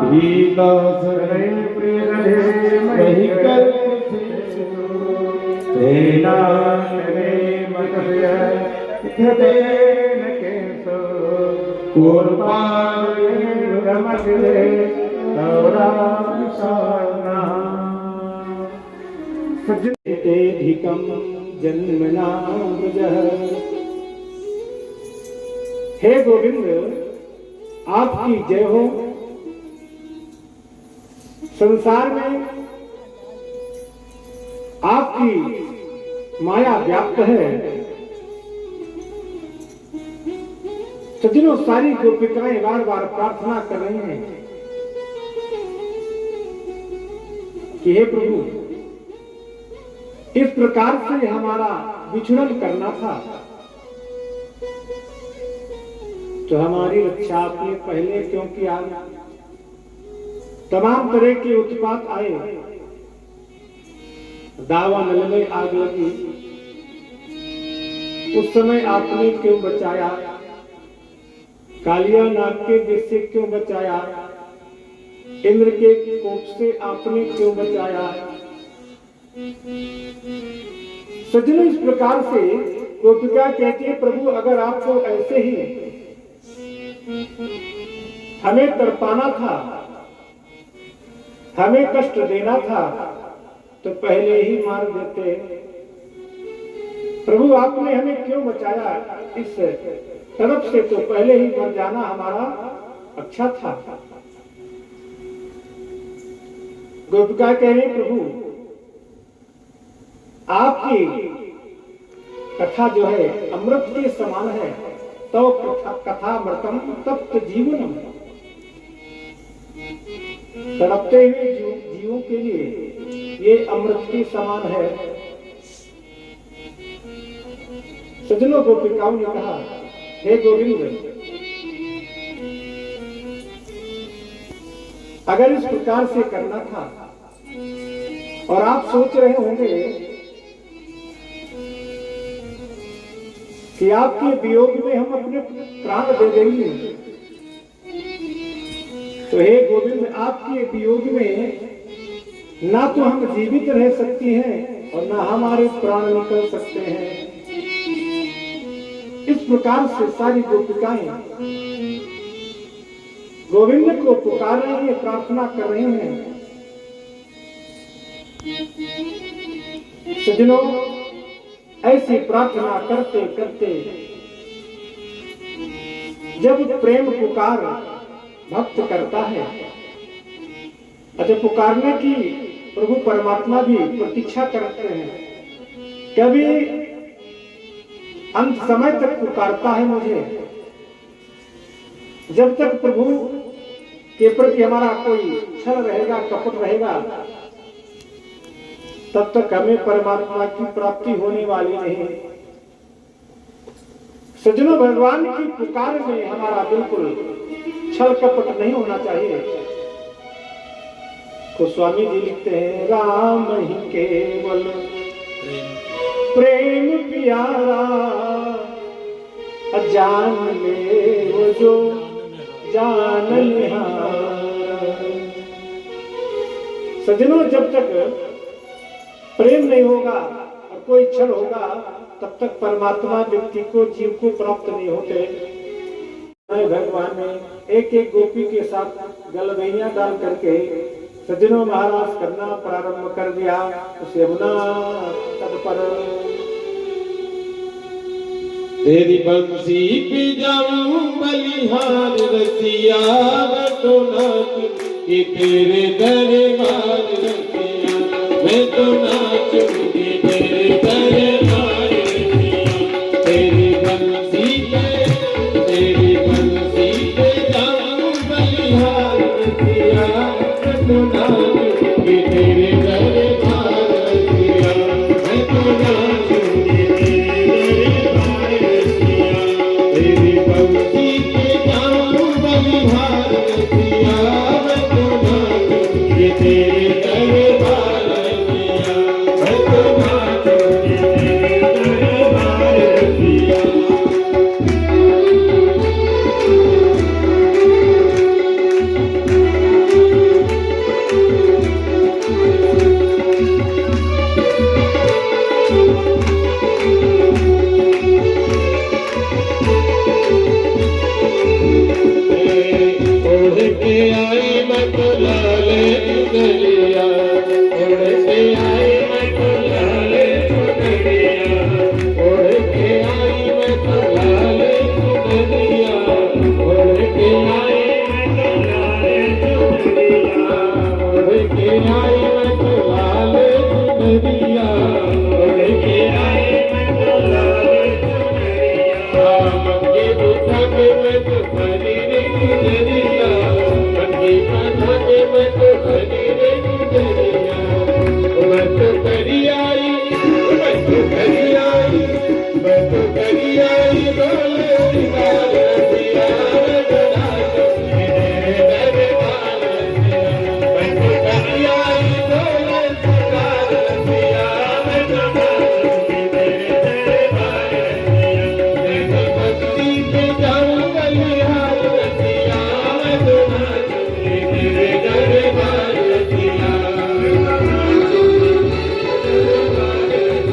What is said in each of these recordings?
भीता वही कर तेना सज्जनेधिकं जन्मना वृजः। हे गोविंद, आपकी जय हो। संसार में आपकी माया व्याप्त है। सज्जनों, सारी गोपिकाएं बार बार प्रार्थना कर रही हैं कि हे प्रभु, इस प्रकार से हमारा विचरण करना था तो हमारी रक्षा आपने पहले क्यों किया? तमाम तरह के उत्पात आए, दावा नल में आग लगी, उस समय आपने क्यों बचाया? कालिया नाग के विष से क्यों बचाया? इंद्र के कोप से आपने क्यों बचाया? सज्जनों, इस प्रकार से गोपिका कहती है, प्रभु अगर आपको ऐसे ही हमें तड़पाना था, हमें कष्ट देना था, तो पहले ही मार देते। प्रभु आपने हमें क्यों बचाया? इस तरफ से तो पहले ही मर जाना हमारा अच्छा था। गोपिका कह रही, प्रभु आपकी कथा जो है अमृत के समान है, तो कथा मृतम तप्त जीवनम। तड़पते हुए जीवों के लिए ये अमृत के समान है। सज्जनों, गोपिकाओं ने कहा, हे गोविंद, अगर इस प्रकार से करना था और आप सोच रहे होंगे कि आपके वियोग में हम अपने प्राण दे देंगे, तो हे गोविंद, आपके वियोग में ना तो हम जीवित रह सकती हैं और ना हमारे प्राण निकल सकते हैं। इस प्रकार से सारी गोपिकाएं गोविंद को पुकार रही है, प्रार्थना कर रही हैं। सज्जनों, ऐसी प्रार्थना करते करते जब प्रेम पुकार भक्त करता है, अच्छा, पुकारने की प्रभु परमात्मा भी प्रतीक्षा करते हैं। कभी अंत समय तक पुकारता है मुझे, जब तक प्रभु के प्रति हमारा कोई छल रहेगा, कपट रहेगा, तब तक हमें परमात्मा की प्राप्ति होने वाली नहीं। सज्जनों, भगवान की पुकार में हमारा बिल्कुल छल कपट नहीं होना चाहिए। तो स्वामी जी लिखते हैं, राम ही केवल प्रेम प्यारा, जान ले वो जो जान निहारा। सज्जनों, जब तक प्रेम नहीं होगा और कोई छल होगा, तब तक परमात्मा व्यक्ति को, जीव को प्राप्त नहीं होते। भगवान ने एक एक गोपी के साथ गलबैया डाल करके सज्जनों महाराज करना प्रारंभ कर दिया। उस यमुना तट पर तेरी बंसी पे जाऊं बलिहार रसिया, तो नाच कि तेरे दरबार रसिया, मैं तो नाचूंगी तेरे दरबार रसिया। तेरी बंसी पे जाऊं बलिहार रसिया, तो नाचूंगी तेरे दरबार रसिया, मैं तो नाचूंगी तेरे दरबार रसिया। तेरी बंसी पे जाऊं बलिहार रसिया मैं तो नाचूं ये तेरे दरबार रसिया मैं तो नाचूं ये तेरे दरबार रसिया ओढ़ के आई मैं तो लाले चुनरिया ओढ़ के आई मैं तो लाले चुनरिया ओढ़ के आई मैं तो लाले चुनरिया ओढ़ के आई मैं तो लाले चुनरिया ओढ़ के आई मैं तो लाले चुनरिया ओढ़ के आई मैं तो लाले चुनरिया मंगे बुझा के मैं तो भरी रे गुजरिया मंगे बुझा के मैं तो भरी रे गुजरिया मैं तो करी आई मैं तो करी आई मैं तो करी आई बोले दीवार रसिया बड़ा मेरे दरबार रसिया मैं तो करी आई बोले दीवार रसिया मैं तो नाचूंगी तेरे दरबार रसिया मैं तो बंसी पे जाऊं बलिहार रसिया मैं तो नाचूंगी तेरे दरबार रसिया मैं तो नाचूंगी तेरे दरबार रसिया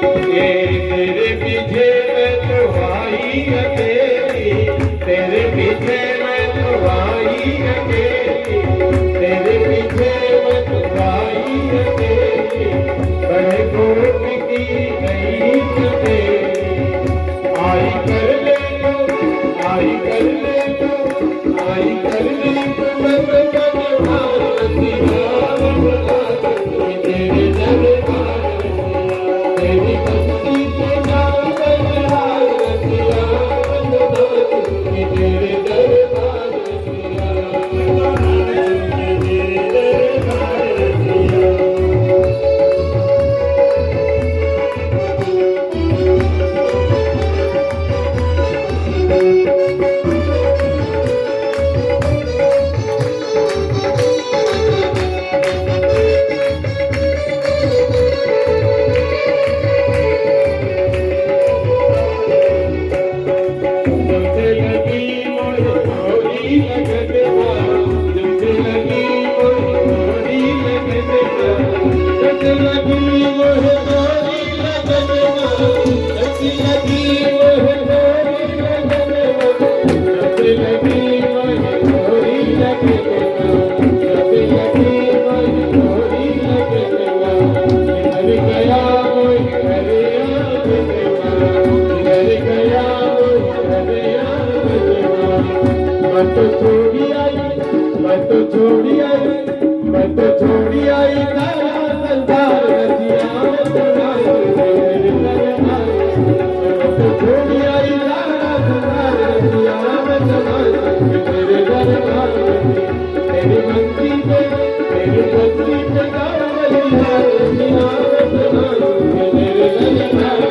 तेरे पीछे मैं तो आई अकेली तेरे पीछे मैं तो आई अकेली तेरे पीछे मैं तो आई अकेली बड़े गोप की गई चमेली आई कर ले तो आई कर ले तो आई कर ले तो मैं तो दरबार रसिया तेरे दरबार तेरी बंसी पे जाऊं बलिहार रसिया मैं तो नाचूंगी तेरे दरबार रसिया मैं तो नाचूंगी तेरे दरबार रसिया तुझसे लगी मोरी थोड़ी लगनवा तुझसे लगी मोरी थोड़ी लगनवा तुझसे लगी मोरी थोड़ी लगनवा तुझसे लगी मोरी थोड़ी लगनवा तुझसे लगी मोरी थोड़ी लगनवा तुझसे लगी मोरी थोड़ी लगनवा इधर गया मोरी घरे आगनवा इधर गया मैं तो छोड़ी आई मैं तो छोड़ी आई मैं तो छोड़ी आई तारा संसार रसिया मैं तो नाचूं तेरे दरबार मैं तो छोड़ी आई तारा संसार रसिया मैं तो नाचूं तेरे दरबार तेरी बंसी पे जाऊं बलिहार रसिया मैं तो नाचूं तेरे दरबार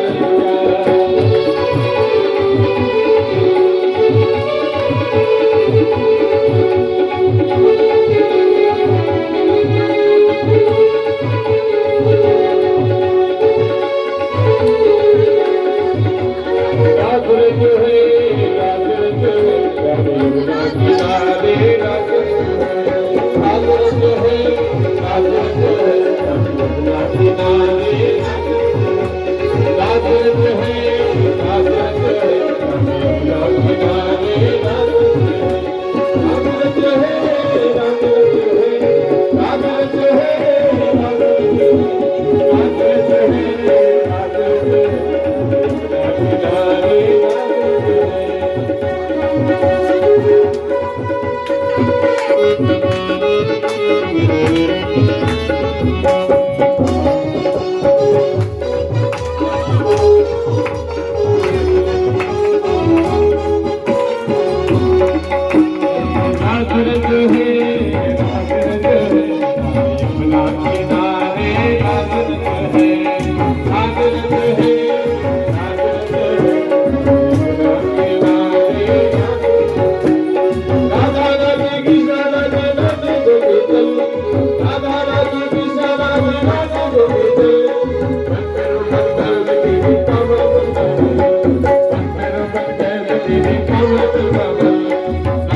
तेरी कमर कमर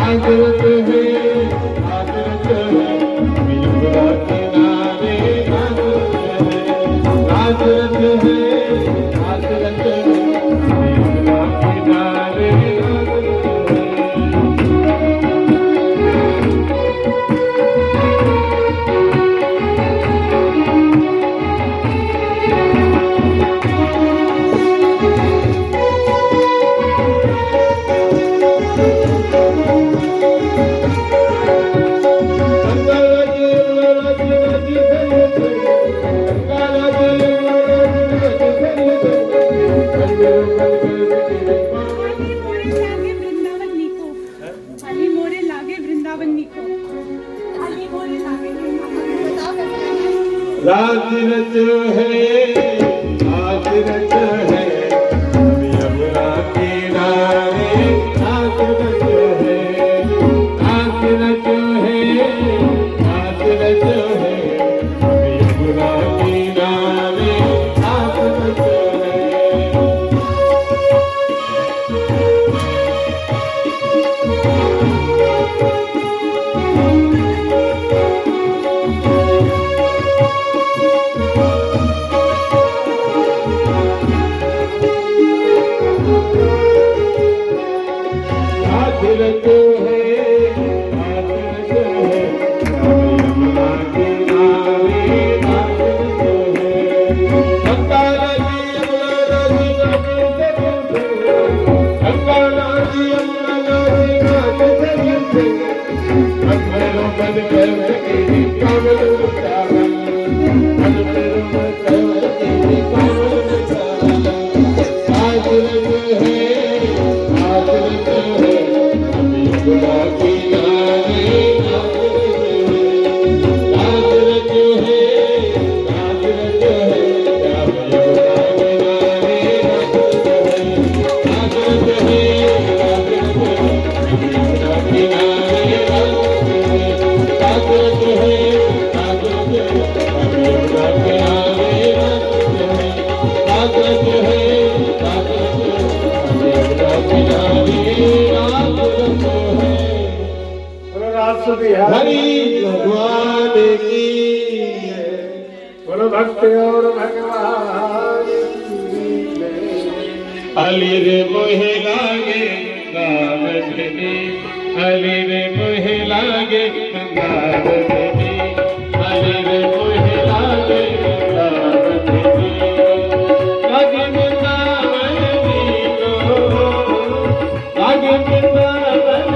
आदरत है आदरत है यमुना किनारे आदरत है आदरत है यमुना किनारे खाली मोरे लागे वृंदावन निको खाली मोरे लागे वृंदावन राज रच है आज रच है यमुना किनारे आज रच है आज रच है आज रच है यमुना किनारे आज रच है आदरत है आदरत है यमुना किनारे आदरत है गंगा नदी यमुना नदी गंगा नदी यमुना नदी अंधेरों बंद कर तेरी कमल उतारा अंधेरों बंद कर तेरी कमल उतारा आदरत है आदरत है यमुना किनारे आदरत है आदरत है यमुना किनारे आदरत है आदरत है यमुना किनारे आदरत है आदरत है यमुना किनारे आदरत है आदरत है यमुना किनारे बोलो रास बिहारी हरि भगवान की बोलो भक्ति और भगवान की जय। अली रे मोहे लागे गावतनी अली रे मोहे लागे गावतनी अली रे मोहे लागे गावतनी लागे वृंदावन नीको लागे वृंदावन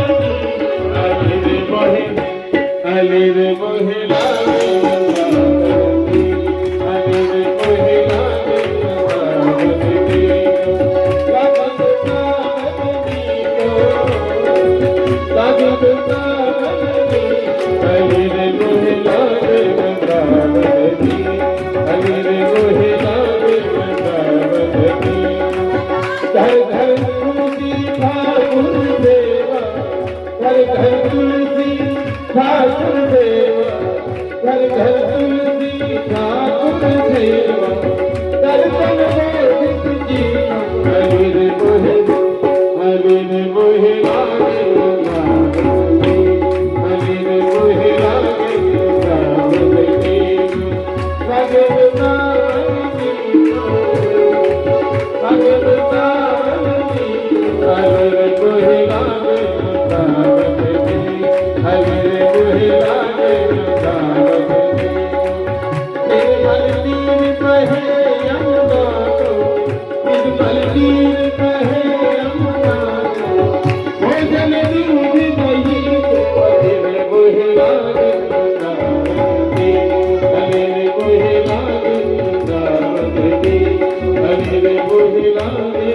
अली रे मोहे लागे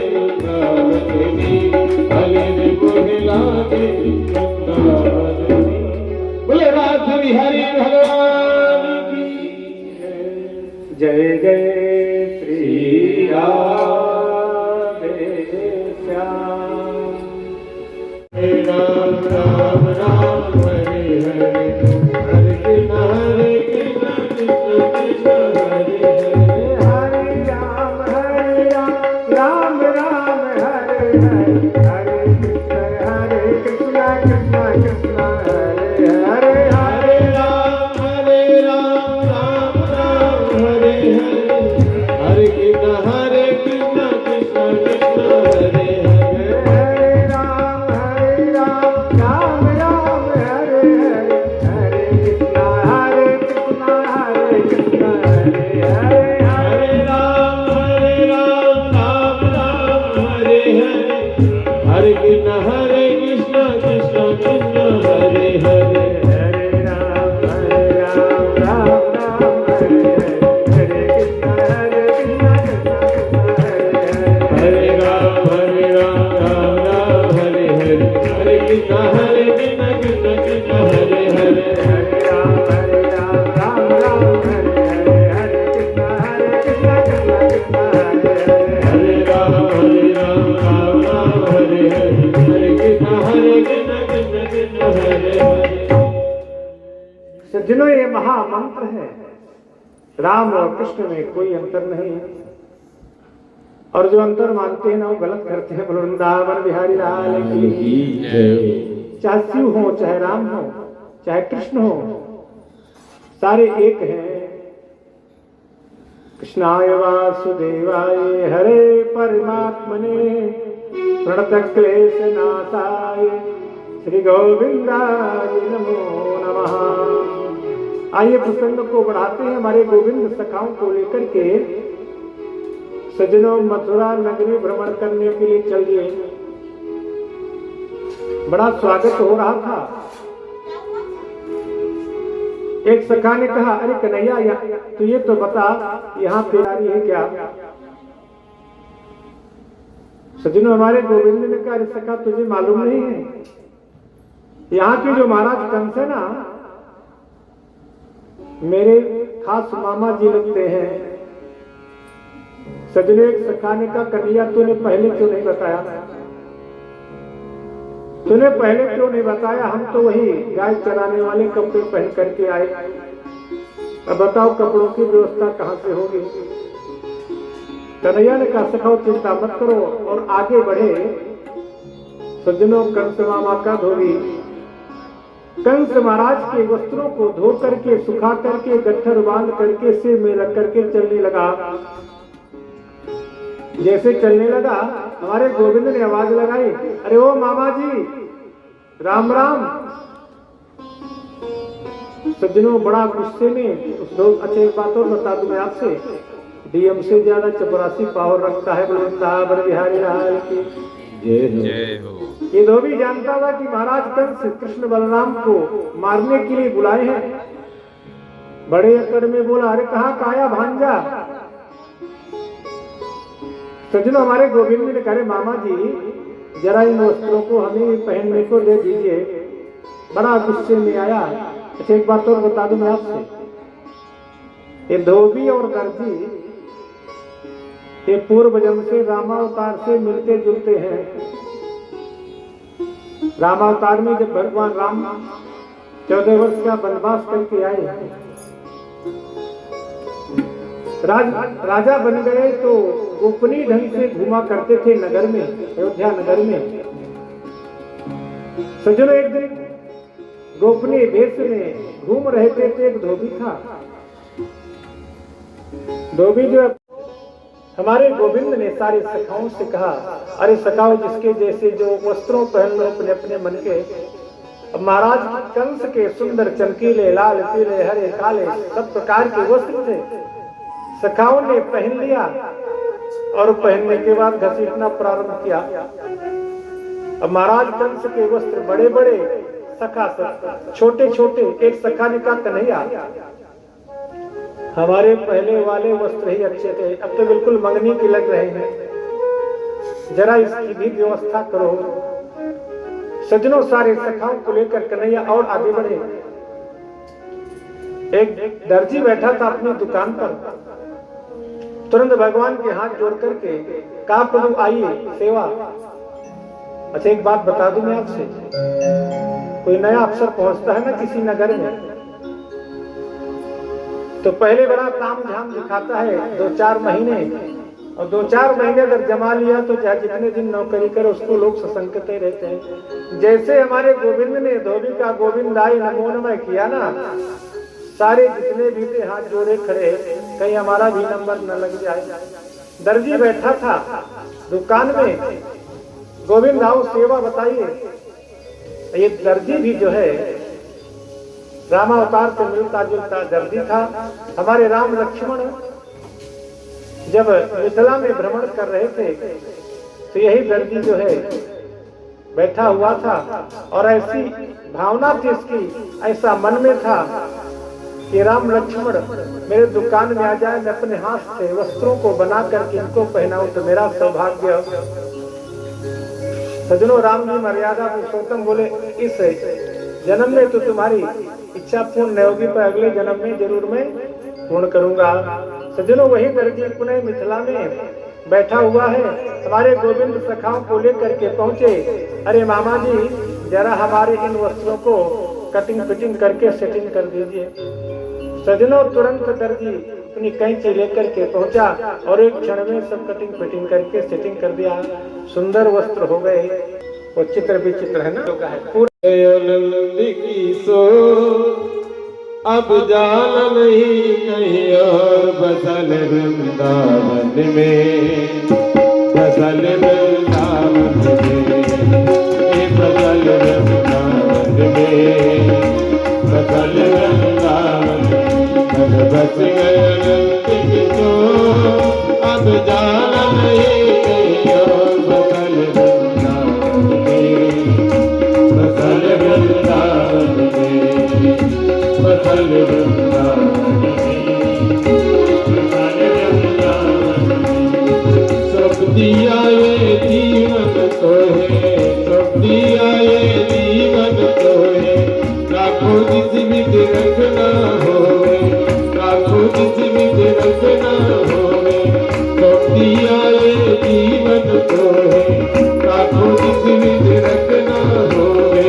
गावतनी अली रे मोहे लागे गावतनी बोले रास बिहारी भगवान की जय जय श्री राधे श्याम। राम राम राम हरे हरे हरे कृष्ण कृष्ण कृष्ण हरे हरे हरे राम राम राम हरे हरे हरे हरे कृष्ण कृष्ण कृष्ण हरे हरे हरे राम राम राम हरे हरे हरे कृष्ण हरे राम राम राम हरे हरे हरे कृष्ण कृष्ण कृष्ण हरे हरे हरे राम राम राम हरे हरे हरे कृष्ण कृष्ण हरे हरे हरे राम राम हरे हरे हरे कृष्ण कृष्ण कृष्ण हरे हरे। सज्जनों, ये महामंत्र है। राम और कृष्ण में कोई अंतर नहीं, और जो अंतर मानते हैं ना वो गलत करते हैं। वृंदावन बिहारी लाल की जय। चाहे शिव हो, चाहे राम हो, चाहे कृष्ण हो, सारे एक हैं। कृष्णाय वासुदेवाय हरे परमात्मने प्रणत क्लेश नाशाय श्री गोविंदाय नमो नमः। आइए प्रसंग को बढ़ाते हैं हमारे गोविंद सखाओं को लेकर के। सज्जनों, मथुरा नगरी भ्रमण करने के लिए चल दिए। बड़ा स्वागत हो रहा था। एक सखा ने कहा, अरे कन्हैया, तो ये तो बता यहाँ पे आ रही है क्या? सज्जनों, हमारे गोविंद ने कहा, अरे सखा तुझे मालूम नहीं है, यहाँ के जो महाराज कंस है ना, मेरे खास मामा जी लगते हैं। सजने एक सखा ने कहा, कन्हैया तूने पहले क्यों नहीं बताया? तूने पहले क्यों नहीं बताया? हम तो वही गाय चराने वाले कपड़े पहन करके आए। अब बताओ कपड़ों की व्यवस्था कहाँ से होगी? कन्हैया ने कहा, सखाओ चिंता मत करो, और आगे बढ़े। सज्जनों, कंस मामा का धोबी कंस महाराज के वस्त्रों को धो करके, सुखा करके, गट्ठर बांध करके, सिर में रख करके चलने लगा। जैसे चलने लगा, हमारे गोविंद ने आवाज लगाई, अरे ओ मामा जी, राम राम। सज्जनों, बड़ा गुस्से में उस दो। अच्छा, एक बात और बता दूं मैं आपसे, डीएम से ज्यादा चपरासी पावर रखता है वृंदावन बिहारी लाल की जय हो। ये धोबी जानता था कि महाराज कंस कृष्ण बलराम को मारने के लिए बुलाए हैं। बड़े अकड़ में बोला, अरे कहाँ काया भांजा? सज्जनों, हमारे गोविंद ने कहा, मामा जी जरा इन वस्त्रों को हमें पहनने को दे दीजिए। बड़ा गुस्से में आया। अच्छा, एक बात और बता दूं मैं आपसे, ये धोबी और दर्जी ये पूर्व जन्म से रामावतार से मिलते जुलते हैं। रामावतार में जब भगवान राम 14 वर्ष का वनवास करके आए, राजा बन गए, तो गोपनीय ढंग से घूमा करते थे नगर में, अयोध्या नगर में। सज्जनों, एक दिन गोपनीय वेश में घूम रहे थे, एक धोबी था। धोबी जो हमारे गोविंद ने सारे सखाओं से कहा, अरे सखाओ, जिसके जैसे जो वस्त्रों पहन लो अपने अपने मन के। अब महाराज कंस के सुंदर चमकीले लाल पीले हरे काले सब प्रकार के वस्त्र थे। सखाओं ने पहन लिया, और पहनने के बाद घसीटना प्रारंभ किया। अब महाराज कंस के वस्त्र बड़े बड़े, सखा छोटे छोटे। एक सखा ने कहा, कन्हैया हमारे पहले वाले वस्त्र ही अच्छे थे, अब तो बिल्कुल मंगनी के लग रहे हैं, जरा इसकी भी व्यवस्था करो। सज्जनों, सारे सखाओं को लेकर कन्हैया और आगे बढ़े। एक दर्जी बैठा था अपनी दुकान पर, तुरंत भगवान के हाथ जोड़ करके कहा, प्रभु आइए सेवा। अच्छा, एक बात बता दूं मैं आपसे, कोई नया अफसर पहुंचता है ना किसी नगर में, तो पहले बड़ा काम झाम दिखाता है 2-4 महीने, और 2-4 महीने अगर जमा लिया तो चाहे जितने दिन नौकरी करे उसको लोग ससंकते रहते हैं। जैसे हमारे गोविंद ने धोबी का गोविंद आई नमो नमः किया ना, सारे जितने भी थे हाथ जोड़े खड़े, कहीं हमारा भी नंबर न लग जाए। दर्जी बैठा था दुकान में, गोविंद आओ सेवा बताइए। ये दर्जी भी जो है रामावतार से मिलता जुलता दर्जी था। हमारे राम लक्ष्मण जब मिथिला में भ्रमण कर रहे थे, तो यही दर्जी जो है बैठा हुआ था और ऐसी भावना थी इसकी, ऐसा मन में था कि राम लक्ष्मण मेरे दुकान में आ जाए, मैं अपने हाथ से वस्त्रों को बना करके इनको पहनाऊं तो मेरा सौभाग्य। सजनों, राम जी मर्यादा पुरुषोत्तम बोले, इस जन्म में तो तुम्हारी इच्छा पूर्ण नहीं होगी, पर अगले जन्म में जरूर मैं पूर्ण करूंगा। सजनों, वही दर्जी पुनः मिथिला में बैठा हुआ है, हमारे गोविंद सखाओं को लेकर के पहुंचे। अरे मामा जी, जरा हमारे इन वस्त्रों को कटिंग फिटिंग करके सेटिंग कर दीजिए। सजनों, तुरंत दर्जी अपनी कैंची लेकर के पहुंचा और एक क्षण में सब कटिंग फिटिंग करके सेटिंग कर दिया। सुंदर वस्त्र हो गए। वो चित्र विचित्र है ना, आनंद की सो अब जान नहीं कहीं और, बसल वृंदावन में, बसल वृंदावन में, बसल वृंदावन में, बसल वृंदावन में, बस गए आनंद की सो अब जान नहीं कहीं और, बसल वृंदावन में, बसल वृंदावन में, बसल वृंदावन में, बसल वृंदावन में। सब दिया ये जीवन तो है, सब दिया ये जीवन तो है, लाखों जिसमित रखना होवे, लाखों जिसमित रखना होवे। सब दिया ये जीवन तो है, लाखों जिसमित रखना होवे।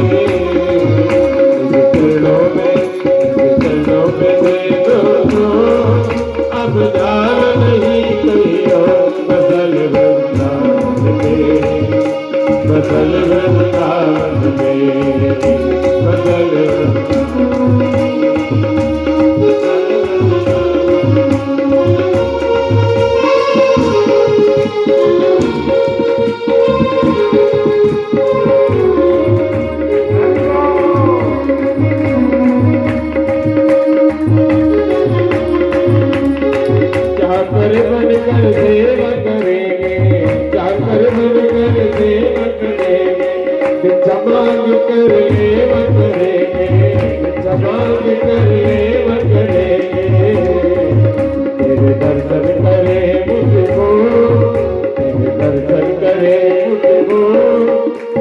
अब जान नहीं कहीं और, बसल वृंदावन में, बसल वृंदावन में, बसल बनकर सेवा करेंगे, जाकर बनकर सेवा करेंगे, भिक्षा मांग कर लेवा करेंगे, भिक्षा मांग कर लेवा करेंगे। तेरे दर्शन करे मुझको, तेरे दर्शन करे मुझको,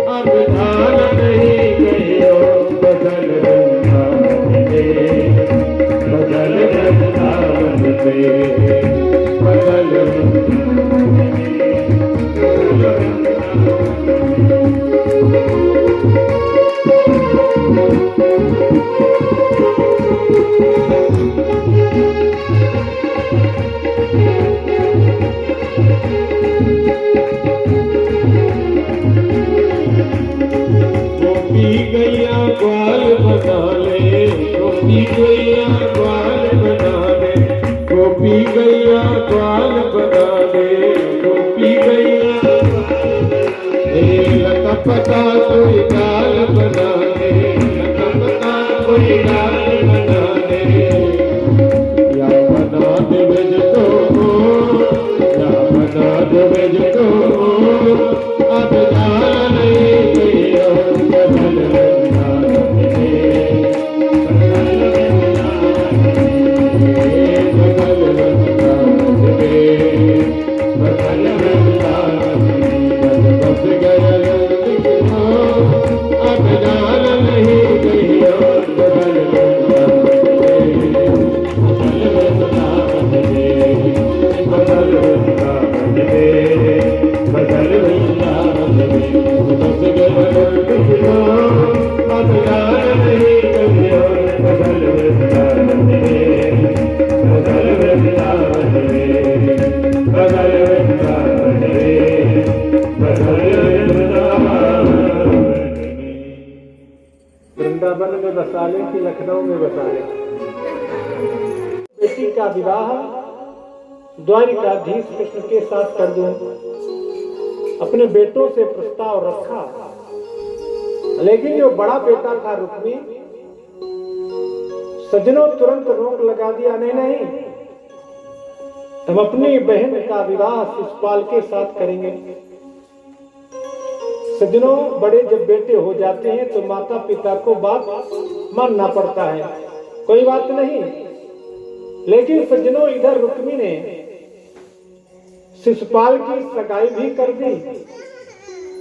अब ध्यान नहीं कहीं और, बदल वृंदावन में, बदल वृंदावन में, गोपी गैया ग्वाल बना ले, गोपी गैया ग्वाल बना ले, गोपी गैया ग्वाल बना ले, गोपी गैया लटपटा कोई डाल बना ले, लटपटा कोई डाल बना ले। या बना दे मुझको, या बना दे मुझको, अब जान नहीं कहीं और, बदल वृंदावन में, बदल वृंदावन में, बदल वृंदावन में, बस गया अब जान नहीं कहीं और, बदल वृंदावन में, बदल वृंदावन में, बदल वृंदावन में, बस गया अब जान नहीं कहीं और, बदल वृंदावन में, बदल वृंदावन में, बदल वृंदावन में, बदल वृंदावन में। वृंदावन में बसा ले कि लखनऊ में बसा ले। बेटी का विवाह द्वारिकाधीश कृष्ण के साथ कर दूं, अपने बेटों से प्रस्ताव रखा, लेकिन जो बड़ा बेटा था रुक्मी, सजनों तुरंत रोक लगा दिया। नहीं नहीं, हम अपनी बहन का विवाह शिशुपाल के साथ करेंगे। सज्जनों, बड़े जब बेटे हो जाते हैं तो माता पिता को बात मानना पड़ता है, कोई बात नहीं। लेकिन सज्जनों, इधर रुक्मी ने शिशुपाल की सगाई भी कर दी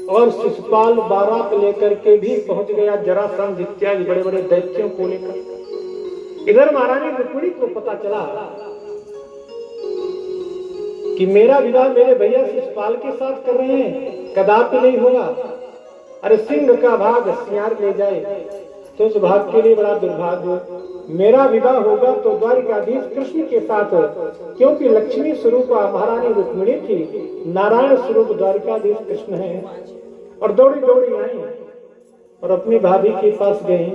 और शिशुपाल बारात लेकर के भी पहुंच गया जरासंध इत्यादि बड़े बड़े दैत्यों को लेकर। इधर महारानी रुक्मिणी को पता चला कि मेरा विवाह मेरे भैया शिशुपाल के साथ कर रहे हैं, कदापि नहीं होगा। अरे सिंह का भाग सियार ले जाए तो उस भाग के लिए बड़ा दुर्भाग्य। मेरा विवाह होगा तो द्वारिकाधीश कृष्ण के साथ, क्योंकि लक्ष्मी स्वरूप महारानी रुक्मिणी थी, नारायण स्वरूप द्वारिकाधीश कृष्ण है। और दौड़ी दौड़ी आई और अपनी भाभी के पास गई,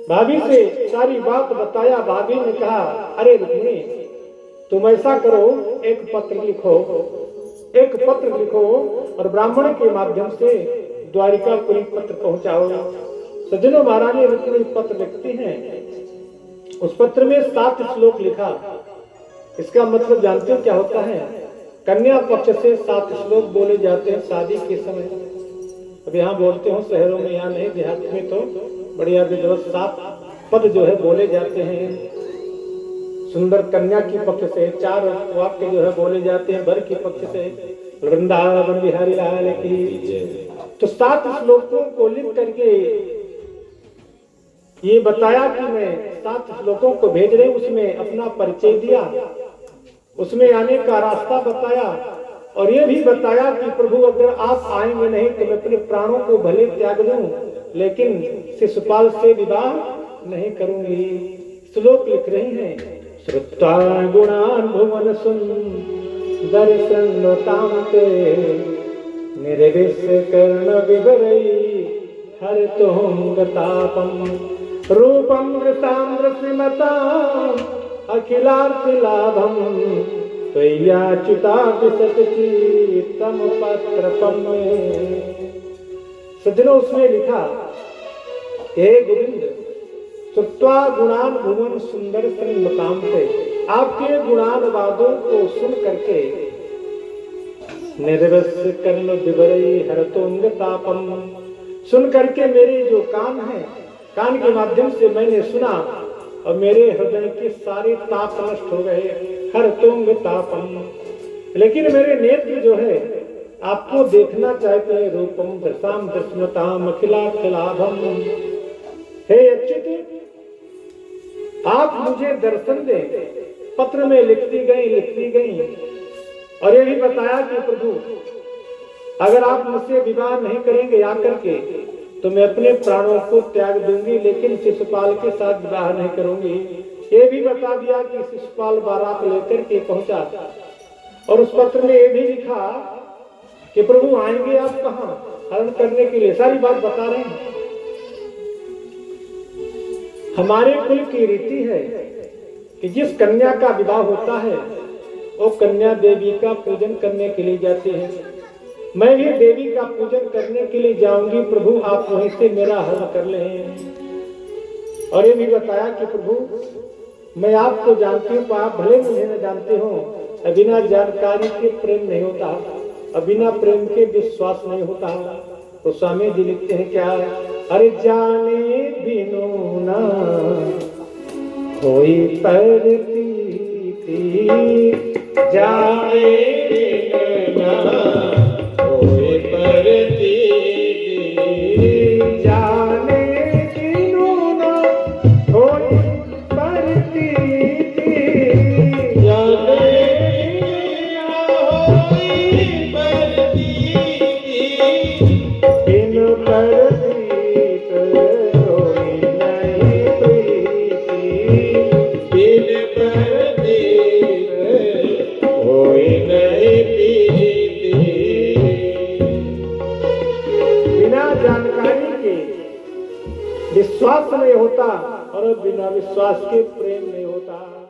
भाभी से सारी बात बताया। भाभी ने कहा, अरे रुक्मिणी, तुम ऐसा करो, एक पत्र लिखो और ब्राह्मण के माध्यम से द्वारिकापुरी पत्र पहुंचाओ। सज्जनों, महारानी रुक्मिणी पत्र लिखती हैं। उस पत्र में 7 श्लोक लिखा। इसका मतलब जानते हो क्या होता है? कन्या पक्ष से 7 श्लोक बोले जाते हैं शादी के समय। अब यहाँ बोलते हो शहरों में, यहाँ नहीं, देहात में तो बढ़िया 7 पद जो है बोले जाते हैं। सुंदर कन्या की पक्ष से 4 वाक्य जो है बोले जाते हैं, वर की पक्ष से वृंदावन बिहारी लाल की। तो 7 श्लोकों को लिख करके ये बताया कि मैं 7 श्लोकों को भेज रहे, उसमें अपना परिचय दिया, उसमें आने का रास्ता बताया और ये भी बताया कि प्रभु अगर आप आएंगे नहीं तो मैं अपने प्राणों को भले त्याग दूं, लेकिन शिशुपाल से विवाह नहीं करूंगी। श्लोक लिख रही हैं, श्रुत्वा गुणान् भुवन सुंदर सन्नुतांते निर्विश्य कर्ण विवरई हरतोंगतापम रूपम वृतांद्र श्रीमताम् अखिलार्थिलाभम त्वय्याच्युता विसतचित्तम पत्रपम। सज्जनों, उसमें लिखा, हे गोविंद, श्रुत्वा गुणान भुवन सुंदर सन्मुतांते, आपके गुणान वादों को सुन करके निर्वस्य कर्ण विवरई हरतोंग तापम, सुन करके मेरे जो कान है, कान के माध्यम से मैंने सुना और मेरे हृदय के सारे ताप नष्ट हो गए, हरतोंग तापम। लेकिन मेरे नेत्र जो है आपको देखना चाहते हैं, रूपम दर्शाम दर्शनताम अखिलाखिलाभम। हे अच्युत, आप मुझे दर्शन दें। पत्र में लिखती गई और ये भी बताया कि प्रभु अगर आप मुझसे विवाह नहीं करेंगे आकर के तो मैं अपने प्राणों को त्याग दूंगी, लेकिन शिशुपाल के साथ विवाह नहीं करूंगी। ये भी बता दिया कि शिशुपाल बारात लेकर के पहुंचा और उस पत्र में ये भी लिखा कि प्रभु आएंगे आप कहाँ हरण करने के लिए, सारी बात बता रहे हैं। हमारे कुल की रीति है कि जिस कन्या का विवाह होता है वो कन्या देवी का पूजन करने के लिए जाते हैं। मैं भी देवी का पूजन करने के लिए जाऊंगी, प्रभु आप वहीं से मेरा हरण कर लें। और ये भी बताया कि प्रभु मैं आपको जानती हूँ, आप भले मुझे न जानते हो, बिना जानकारी के प्रेम नहीं होता, और बिना प्रेम के विश्वास नहीं होता। तो स्वामी जी लिखते हैं क्या, अरे जाने बिनु ना कोई परती, जाने बिनु ना कोई परती, जाने बिनु ना कोई परती, जाने विश्वास नहीं होता और बिना विश्वास के प्रेम नहीं होता।